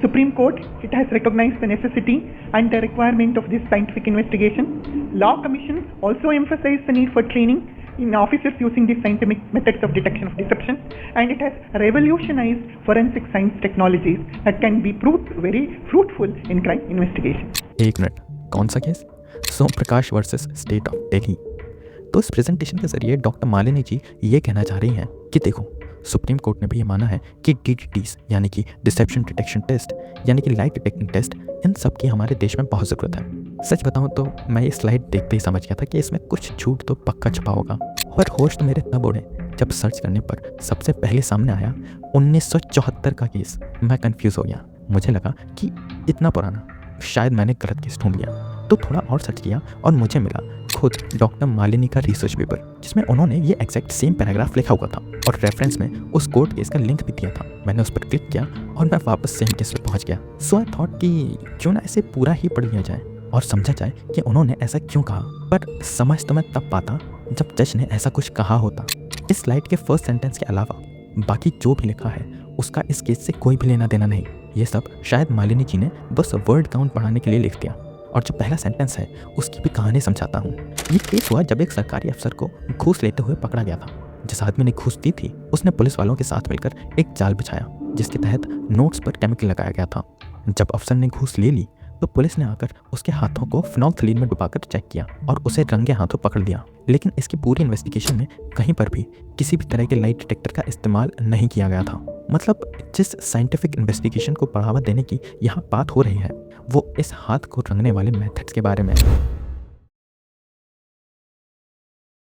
Supreme Court, it has recognized the necessity and the requirement of this scientific investigation. Law commissions also emphasize the need for training in officers using these scientific methods of detection of deception, and it has revolutionized forensic science technologies that can be proved very fruitful in crime investigation. एक minute, कौन सा case? Som Prakash versus state of Delhi. तो इस presentation के जरिए doctor Malini ji ये कहना चाह रही हैं कि देखो, सुप्रीम कोर्ट ने भी ये माना है कि DDTs यानी कि डिसेप्शन डिटेक्शन टेस्ट यानी कि लाइट डिटेक्टिंग टेस्ट, इन सब की हमारे देश में बहुत ज़रूरत है। सच बताऊं तो मैं ये स्लाइड देखते ही समझ गया था कि इसमें कुछ झूठ तो पक्का छुपा होगा, और होश तो मेरे तब उड़े जब सर्च करने पर सबसे पहले सामने आया 1974 का केस। मैं कंफ्यूज हो गया, मुझे लगा कि इतना पुराना, शायद मैंने गलत केस ढूंढ लिया। तो थोड़ा और सर्च किया और मुझे मिला खुद डॉक्टर मालिनी का रिसर्च पेपर, जिसमें उन्होंने ये एग्जैक्ट सेम पैराग्राफ लिखा हुआ था और रेफरेंस में उस कोर्ट केस का लिंक भी दिया था। मैंने उस पर क्लिक किया और मैं वापस सेम केस पे पहुंच गया। सो आई थॉट कि क्यों ना इसे पूरा ही पढ़ लिया जाए और समझा जाए कि उन्होंने ऐसा क्यों कहा। पर समझ तो मैं तब पाता जब जज ने ऐसा कुछ कहा होता। इस स्लाइड के फर्स्ट सेंटेंस के अलावा बाकी जो भी लिखा है उसका इस केस से कोई भी लेना देना नहीं। ये सब शायद मालिनी जी ने बस वर्ड काउंट बढ़ाने के लिए लिख दिया। और जो पहला सेंटेंस है उसकी भी कहानी समझाता हूँ। ये केस हुआ जब एक सरकारी अफसर को घूस लेते हुए पकड़ा गया था। जिस आदमी ने घूस दी थी उसने पुलिस वालों के साथ मिलकर एक जाल बिछाया जिसके तहत नोट्स पर केमिकल लगाया गया था। जब अफसर ने घूस ले ली तो पुलिस ने आकर उसके हाथों को फिनोल्फथलीन में डुबाकर चेक किया और उसे रंगे हाथों पकड़ लिया। लेकिन इसकी पूरी इन्वेस्टिगेशन में कहीं पर भी किसी भी तरह के लाइट डिटेक्टर का इस्तेमाल नहीं किया गया था। मतलब जिस साइंटिफिक इन्वेस्टिगेशन को बढ़ावा देने की यहाँ बात हो रही है वो इस हाथ को रंगने वाले मेथड्स के बारे में है।